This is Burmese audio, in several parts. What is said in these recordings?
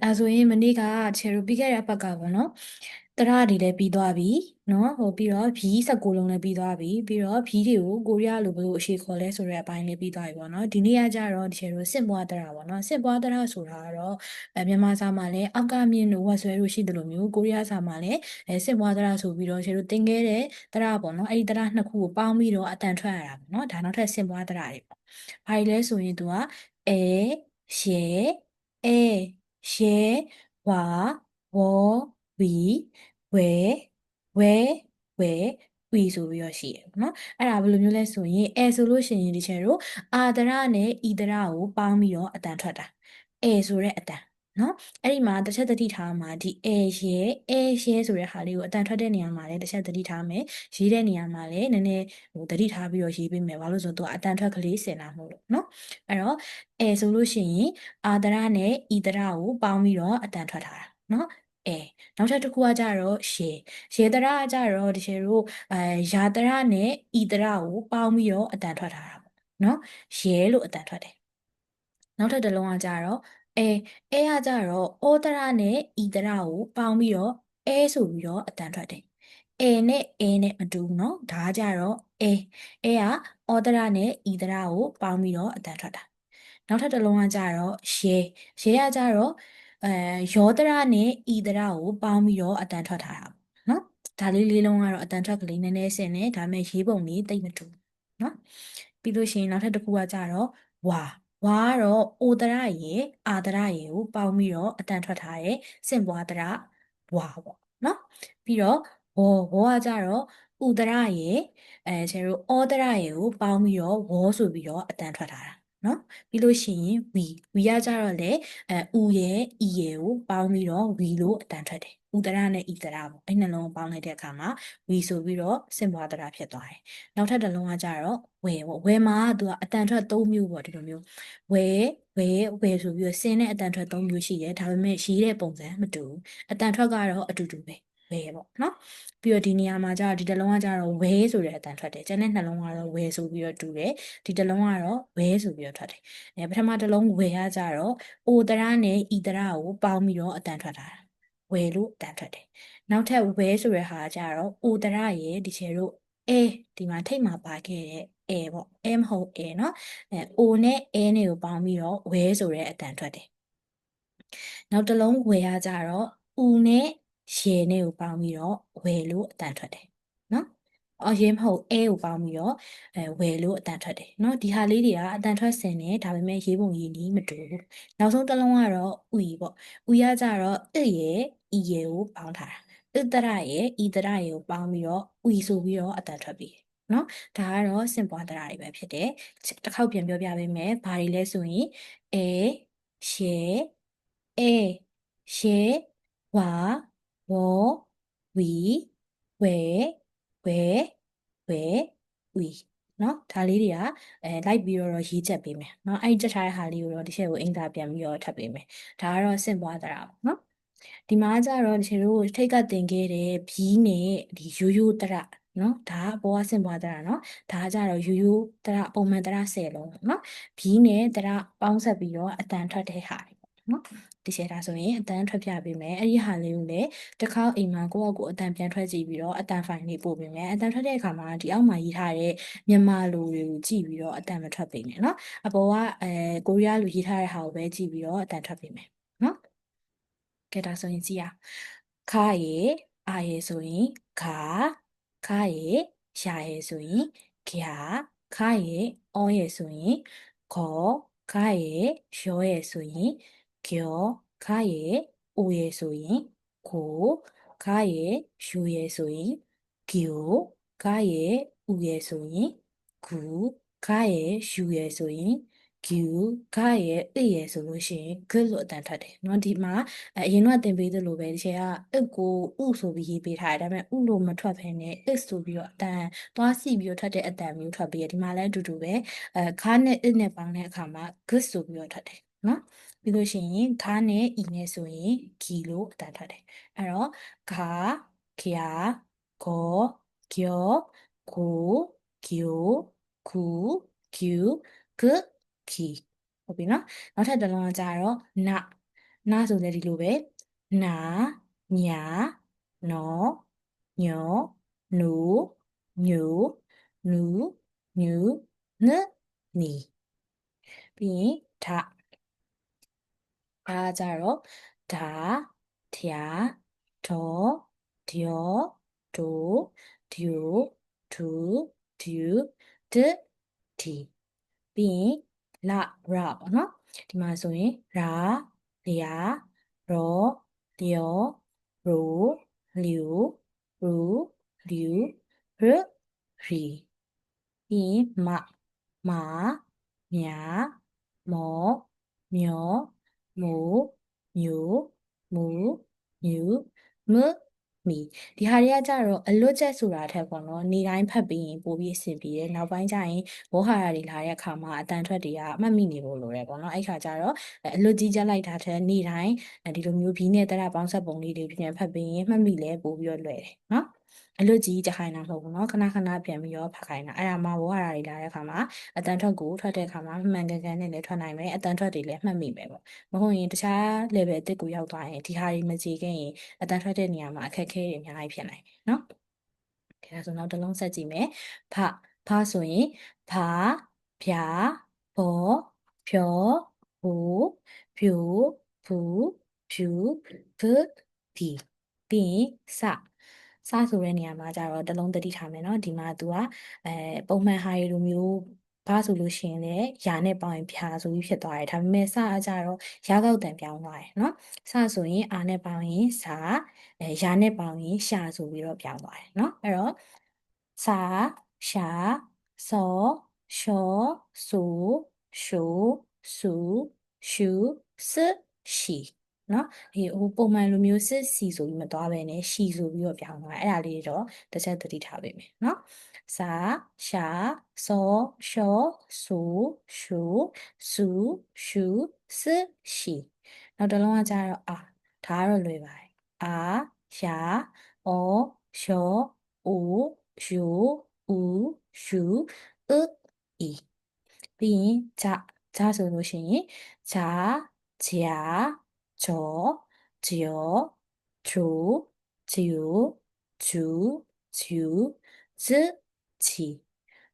ဒါဆိုရင်မနေ့ကချေတို့ပြီးခဲ့တဲ့အပတ်ကပေါ့နော်တရတွေလည်းပြီးသွားပြီနော်ပြီးတော့ဘီ19လုံးလည်းပြီးသွားပြီပြီးတော့ဘီတွေကိုကိုရီးယားလိုဘယ်လိုအရှိခေါ်လဲဆိုတဲ့အပိုင်းလေးပြီးသွားပြီပေါ့နော်ဒီနေ့ကကြတော့ချေတို့စစ်ပွားတရပေါ့နော်စစ်ပွားတရဆိုတာကတော့မြန်မာစာမှာလည်းအောက်ကမြင့်တို့ဝက်ဆွဲတို့ရှိတယ်လို့မျိုးကိုရီးယားစာမှာလည်းစစ်ပွားတရဆိုပြီးတော့ချေတို့တင်ခဲ့တဲ့တရပေါ့နော်အဲ့ဒီတရနှစ်ခုကိုပေါင်းပြီးတော့အတန်ထွက်ရတာပေါ့နော်ဒါနောက်ထပ်စစ်ပွားတရတွေပေါ့ဘာတွေလဲဆိုရင်သူကအဲရှဲအဲရှဲဝါဝေါ်ဝီဝဲဝဲဝဲဝီဆိုပြီးတော့ရှိရယ်နော်အဲ့ဒါဘယ်လိုမျိုးလဲဆိုရင်အဲဆိုလို့ရှိရင်ဒီချေတို့အာဒရနဲ့ဤဒရကိုပေါင်းပြီးတော့အတန်ထွက်တာအဲဆိုတဲ့အတန်နော်အဲ့ဒီမှာတစ်ချက်သတိထားမှာဒီအဲရဲဆိုတဲ့ဟာလေးကိုအတန်ထွက်တဲ့နေရာမှာလည်းတစ်ချက်သတိထားမယ်ရေးတဲ့နေရာမှာလည်းနည်းနည်းသတိထားပြီးတော့ရေးပေးမယ်ဘာလို့ဆိုတော့သူကအတန်ထွက်ကလေးစင်လာမှုလို့နော်အဲ့တော့အဲဆိုလို့ရှိရင်အာဒရနဲ့ဤဒရကိုပေါင်းပြီးတော့အတန်ထွက်ထားတာနော်အဲနောက်ထပ်တစ်ခုကကြတော့ရေဒရကကြတော့ဒီရေတို့ယာဒရနဲ့ဤဒရကိုပေါင်းပြီးတော့အတန်ထွက်ထားတာပေါ့နော်ရဲလို့အတန်ထွက်တယ်နောက်ထပ်တစ်လုံးကကြတော့အဲကကြတော့ဩဒရနဲ့ဤဒရကိုပေါင်းပြီးတော့အဲဆိုပြီးတော့အတန်ထွက်တယ်နဲ့မတူဘူးเนาะဒါကကြတော့ကဩဒရနဲ့ဤဒရကိုပေါင်းပြီးတော့အတန်ထွက်တာနောက်ထပ်တစ်လုံးကကြတော့ရဲကကြတော့အဲယောဒရနဲ့ဤဒရကိုပေါင်းပြီးတော့အတန်ထွက်ထားတာเนาะဒါလေးလုံးကတော့အတန်ထွက်ကလေးနည်းနည်းဆင်နေဒါပေမဲ့ရေးပုံလေးတိတ်မတူเนาะပြီးလို့ရှိရင်နောက်ထပ်တစ်ခုကကြတော့ဝါကတော့အိုဒရရေအာဒရရေကိုပေါင်းပြီးတော့အတန်ထွက်ထားတဲ့စင့်ပွားဒရဝါပေါ့နော်ပြီးတော့ဝကကြတော့ဥဒရရေကျတို့ဩဒရရေကိုပေါင်းပြီးတော့ဝေါ်ဆိုပြီးတော့အတန်ထွက်ထားတာနော်ပြီးလို့ရှိရင်ဝီကကြတော့လေဥရဲ့ဤရဲ့ကိုပေါင်းပြီးတော့ဝီလို့အတန်ထွက်တယ်ဥဒရနဲ့ဤဒရပေါ့အဲ့နှလုံးကိုပေါင်းလိုက်တဲ့အခါမှာဝီဆိုပြီးတော့စင့်ပွားဒရဖြစ်သွားတယ်နောက်ထပ်တစ်လုံးကကြတော့ဝဲပေါ့ဝဲမှာသူကအတန်ထွက်၃မျိုးပေါ့ဒီလိုမျိုးဝဲဝဲဆိုပြီးတော့ဆင်းတဲ့အတန်ထွက်၃မျိုးရှိတယ်ဒါပေမဲ့ရေးတဲ့ပုံစံမတူဘူးအတန်ထွက်ကတော့အတူတူပဲဝဲပေါ့နော်ပြီးတော့ဒီနေရာမှာကျတော့ဒီတစ်လုံးကကျတော့ဝဲဆိုတဲ့အတန်ထွက်တယ်ကျန်တဲ့နှလုံးကတော့ဝဲဆိုပြီးတော့တူတယ်ဒီတစ်လုံးကတော့ဝဲဆိုပြီးတော့ထွက်တယ်ပထမတစ်လုံးဝဲကကျတော့အိုတရနဲ့ဤတရကိုပေါင်းပြီးတော့အတန်ထွက်တာဝဲလို့အတန်ထွက်တယ်နောက်ထပ်ဝဲဆိုတဲ့ဟာကကျတော့အိုတရရဲ့ဒီချေတို့ဒီမှာထိတ်မှာပါခဲ့တဲ့ပေါ့မဟုတ်เนาะအိုနဲ့နဲ့ကိုပေါင်းပြီးတော့ဝဲဆိုတဲ့အတန်ထွက်တယ်နောက်တစ်လုံးဝယ်ရကြတော့ဦးနဲ့ရေနဲ့ကိုပေါင်းပြီးတော့ဝယ်လို့အတန်ထွက်တယ်နော်ရေမဟုတ်ကိုပေါင်းပြီးတော့ဝယ်လို့အတန်ထွက်တယ်နော်ဒီဟာလေးတွေကအတန်ထွက်စင်နေဒါပေမဲ့ရေးပုံရေးနည်းမတူဘူးနောက်ဆုံးတစ်လုံးကတော့ဦပေါ့ဥရကြတော့ရဲ့ဤရဲ့ကိုပေါင်းထားတာတရရဲ့ဤတရရဲ့ကိုပေါင်းပြီးတော့ဦဆိုပြီးတော့အတန်ထွက်ပြီနော်ဒါကတော့စင်ပွားတရတွေပဲဖြစ်တယ်တစ်ခေါက်ပြန်ပြောပြပေးမယ်ဘာတွေလဲဆိုရင်ရှဲရှဲဝါဝေါ်ဝီဝဲဝဲဝဲဝီနော်ဒါလေးတွေကလိုက်ပြီးတော့ရေးချက်ပေးမယ်နော်အဲ့ဒီချက်ထားတဲ့ဟာလေးကိုတော့ဒီချက်ကိုအင်္ဂါပြန်ပြီးတော့ထပ်ပေးမယ်ဒါကတော့စင့်ပွားတာပေါ့နော်ဒီမှာကျတော့ဒီတို့ထိတ်ကတင်ခဲ့တဲ့ဘီးနဲ့ဒီရိုးတရနော်ဒါကဘောကစင်ပွားတရနော်ဒါကကြတော့ရိုးတရပုံမှန်တရ10လုံးနော်ဘီးနဲ့တရပေါင်းဆက်ပြီးတော့အတန်ထွက်တဲ့ဟာနော်ဒီရှယ်တာဆိုရင်အတန်ထွက်ပြပေးမယ်အဲ့ဒီဟာလေးကိုလည်းတစ်ခေါက်အိမ်မှာကိုယ့်အကိုအတန်ပြန်ထွက်ကြည့်ပြီးတော့အတန်ဖိုင်လေးပို့ပေးမယ်အတန်ထွက်တဲ့အခါမှာဒီအောက်မှာရေးထားတဲ့မြန်မာလိုတွေကိုကြည့်ပြီးတော့အတန်မထွက်ပေးနဲ့နော်အပေါ်ကကိုရီးယားလိုရေးထားတဲ့ဟာကိုပဲကြည့်ပြီးတော့အတန်ထွက်ပေးမယ်နော်ကဲဒါဆိုရင်ကြည့်ရခါရေအာရေဆိုရင်ခါခါရေရှာရေဆိုရင်ခါခါရေအောရေဆိုရင်ခေါ်ခါရေရောရေဆိုရင်ကျော်ခါရေအိုရေဆိုရင်ကိုခါရေယူရေဆိုရင်ကျိုခါရေဥရေဆိုရင်ကူခါရေယူရေဆိုရင်ကျူခါရဲ့အိရဲ့ဆိုလို့ရှိရင် good လို့အတန်ထွက်တယ်เนาะဒီမှာအရင်ကသင်ပေးသလိုပဲဒီချိန်ကအစ်ကိုဥဆိုပြီးရေးပေးထားတယ်ဒါပေမဲ့ဥလို့မထွက်ဘဲနဲ့ is ဆိုပြီးတော့အတန်သွားစီပြီးတော့ထွက်တဲ့အတန်မျိုးထွက်ပြီးရဒီမှာလည်းအတူတူပဲခါနဲ့ it နဲ့ပေါင်းတဲ့အခါမှာ good ဆိုပြီးတော့ထွက်တယ်เนาะပြီးလို့ရှိရင်ခါနဲ့ e နဲ့ဆိုရင်ကီလို့အတန်ထွက်တယ်အဲ့တော့ခါခရာကောကျော်ကိုကျိုကူကျူ good ခီဟုတ်ပြီနော်နောက်ထပ်တစ်လုံးကကြတော့န နာဆိုလည်းဒီလိုပဲနာညာနော်ညောနူညူနူညူနနီပြီးရင်ဓာကြတော့ဓာထယာဒေါဒျောဒိုဒျိုဒူဒျူဒဒီပြီးရင်လရပေါ့နော်ဒီမှာဆိုရင်ရာလျာရောလျောရိုလျူရူလျူရရီပြီးရင်မာမြာမောမျောမိုးညိုမူညူမမီဒီဟာတွေကကြတော့အလွတ်ချက်ဆိုတာထက်ပေါ့နော်နေတိုင်းဖတ်ပြီးရင်ပိုပြီးအဆင်ပြေတယ်နောက်ပိုင်းကျရင်ဘောဟာရတွေလာတဲ့အခါမှာအတန်ထွက်တွေကအမှတ်မိနေဖို့လိုတယ်ပေါ့နော်အဲ့ခါကျတော့အလွတ်ကြီးချက်လိုက်တာထက်နေတိုင်းဒီလိုမျိုးဘီနဲ့တရပေါင်းဆက်ပုံလေးတွေပြန်ဖတ်ပြီးရင်မှတ်မိလဲပိုပြီးတော့လွယ်တယ်နော်အလွတ်ကြီးကြခိုင်းတာမဟုတ်ဘူးเนาะခဏခဏပြန်ပြီးတော့ဖတ်ခိုင်းတာအဲ့ဒါမှဘောဟာရတွေလာတဲ့အခါမှာအတန်ထွက်ကိုထွက်တဲ့အခါမှာမှန်ကန်ကန်နဲ့လည်းထွက်နိုင်မယ်အတန်ထွက်တွေလည်းမှတ်မိမယ်ပေါ့မဟုတ်ရင်တခြား level အသစ်ကိုရောက်သွားရင်ဒီဟာတွေမကြည့်ခဲ့ရင်အတန်ထွက်တဲ့နေရာမှာအခက်အခဲတွေအများကြီးဖြစ်နိုင်တယ်เนาะဒါဆိုနောက်တစ်လုံးဆက်ကြည့်မယ်ဖဆိုရင်ဖဗျာဘောဖြောဘူဖြူဖူဖြူဖဒီပြီးရင်စဆိုတဲ့နေရာမှာကျတော့တစ်လုံးသတိထားမယ်เนาะဒီမှာ तू ကပုံမှန်ဟာရီလိုမျိုးဘာဆိုလို့ရှိရင်လည်းယာနဲ့ပေါင်းရင်ဖြာဆိုပြီးဖြစ်သွားတယ်ဒါပေမဲ့စအကြတော့ရာကောက်တန်ပြောင်းသွားတယ်เนาะစဆိုရင်အာနဲ့ပေါင်းရင်စာယာနဲ့ပေါင်းရင်ရှာဆိုပြီးတော့ပြောင်းသွားတယ်เนาะအဲ့တော့စာရှာစောရှောဆိုရှိုဆူရှူစရှိเนาะဒီဟိုပုံမှန်လိုမျိုးစစ်စီဆိုပြီးမသွားဘဲနဲ့ရှီဆိုပြီးတော့ပြောင်းသွားအဲ့ဒါလေးတော့တစ်ချက်သတိထားပေးမယ်เนาะစာရှာစောရှောဆူရှူဆူရှူစရှိနောက်တစ်လုံးကကြတော့အာဒါကတော့လွယ်ပါတယ်အာရှာအောရှောအိုယိုဦးရှူအီပြီးရင်ဂျာဆိုလို့ရှိရင်ဂျာဂျာဂျောဂျောဂျိုဂျူဂျူဂျူဇချီ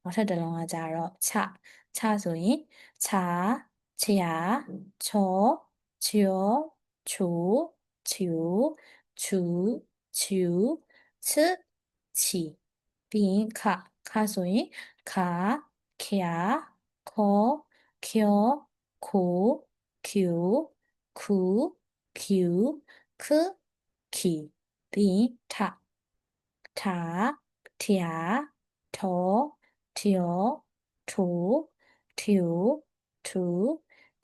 နောက်ထပ်တစ်လုံးကကြတော့ချဆိုရင်ချာချာချောချောချိုချူချူချူချချီပြီးရင်ခဆိုရင်ခခယာခောခောခိုကျူခုကျူခခီပြီးရင်ထာထယာထောထယောထိုထျူထူ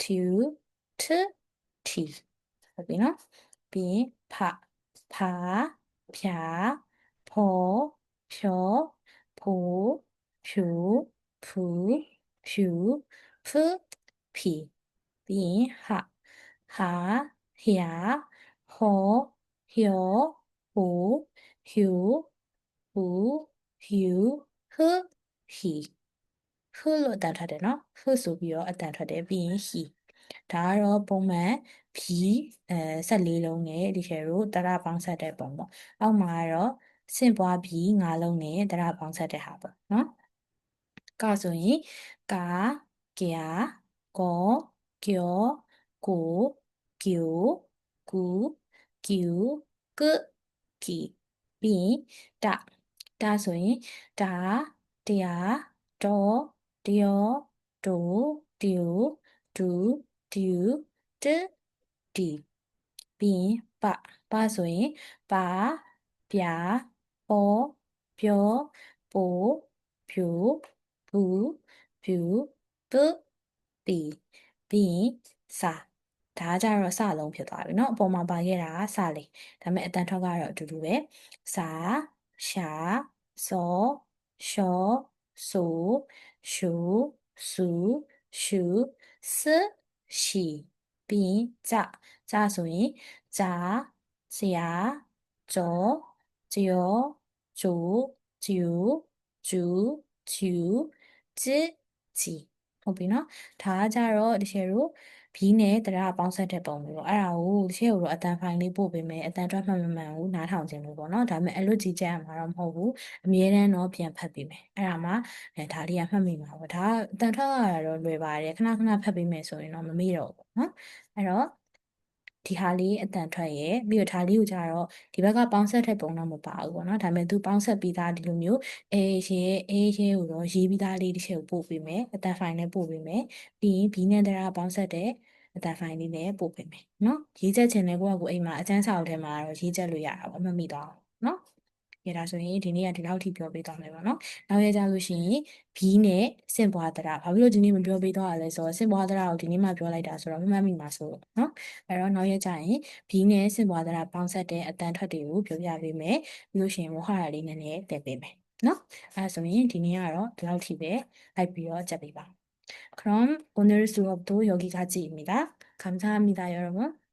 ထျူထထီဟုတ်ပြီနော်ပြီးရင်ဖာဖြာဖောဖြောဖိုဖြူဖူဖြူဖဖီပြီးရင်ဟာဟျာဟောဟျောဟိုဟျူဟူဟျူဟဟီဟလို့အတန်ထွက်တယ်နော်ဟဆိုပြီးတော့အတန်ထွက်တယ်ပြီးရင်ဟီဒါကတော့ပုံမှန်ဖြီ14လုံးနဲ့ဒီထဲကိုတရပေါင်းဆက်တဲ့ပုံပေါ့အောက်မှာကတော့ဆင့်ပွားဖြီ5လုံးနဲ့တရပေါင်းဆက်တဲ့ဟာပေါ့နော်ကဆိုရင်ကာကျာကောကျော်ကိုကျူကူကျူကကီပြီးရင်တဆိုရင်တာတရားတော်တယောဒိုဒျူဒူဒျူတဒီပြီးရင်ပဆိုရင်ပါပြာပေါ်ပြောပိုဖြူဘူးဖြူပုပီပြီးရင်စာဒါကြတော့စလုံးဖြစ်သွားပြီเนาะအပေါ်မှာပါခဲ့တာကစလေးဒါပေမဲ့အတန်ထွက်ကတော့အတူတူပဲစာရှာစောရှောဆိုရှူဆူရှူစရှိပြီးရင်ကြဆိုရင်ဂျာဇယာကြောကျော်ဂျိုဂျူဂျူဂျူဂျီ ဟုတ်ပြီနော်ဒါကကြတော့တကယ်လို့ဘီနဲ့တရားပေါင်းဆက်တဲ့ပုံမျိုးအဲ့ဒါကိုတကယ်လို့အတန်ဖိုင်လေးပို့ပေးမယ်အတန်ထွက်မှန်မှန်ကိုနားထောင်ခြင်းလို့ပေါ့နော်ဒါပေမဲ့အဲ့လိုကြီးကြရမှာတော့မဟုတ်ဘူးအမြဲတမ်းတော့ပြန်ဖတ်ပေးမယ်အဲ့ဒါမှဒါလေးကမှတ်မိမှာပေါ့ဒါအတန်ထွက်ရတာတော့လွယ်ပါတယ်ခဏခဏဖတ်ပေးမယ်ဆိုရင်တော့မမေ့တော့ဘူးနော်အဲ့တော့ဒီဟာလေးအတန်ထွက်ရဲ့ပြီးတော့ဒါလေးကိုကြတော့ဒီဘက်ကပေါင်းဆက်တဲ့ပုံတော့မပါဘူးပေါ့နော်ဒါပေမဲ့သူပေါင်းဆက်ပြီးသားဒီလိုမျိုးအေးကိုတော့ရေးပြီးသားလေးတစ်ချက်ကိုပို့ပေးမယ်အတန်ဖိုင်နဲ့ပို့ပေးမယ်ပြီးရင်ဘီနဲ့တရားပေါင်းဆက်တဲ့အတန်ဖိုင်လေးနဲ့ပို့ပေးမယ်နော်ရေးချက်ချင်တဲ့ကိုကအိမ်မှာအကျန်းစာအုပ်ထဲမှာတော့ရေးချက်လို့ရတာပေါ့မမိတော့နော်ရတာဆိုရင်ဒီနေ့ကဒီလောက်ထိပြောပေးသွားမယ်ပေါ့နော်နောက်ရကြလို့ရှိရင်ဘီနဲ့စင်ပွားတရားဘာဖြစ်လို့ဒီနေ့မပြောပေးသွားရလဲဆိုတော့စင်ပွားတရားကိုဒီနေ့မှပြောလိုက်တာဆိုတော့မမှတ်မိမှာဆိုတော့နော်အဲ့တော့နောက်ရကြရင်ဘီနဲ့စင်ပွားတရားပေါင်းဆက်တဲ့အတန်ထွက်တွေကိုပြောပြပေးမယ်ပြီးလို့ရှိရင်ဝဟရာလေးနည်းနည်းတည်ပေးမယ်နော်အဲ့ဆိုရင်ဒီနေ့ကတော့ဒီလောက်ထိပဲလိုက်ပြီးတော့ကြပ်ပေးပါ그럼오늘수업도여기까지입니다감사합니다여러분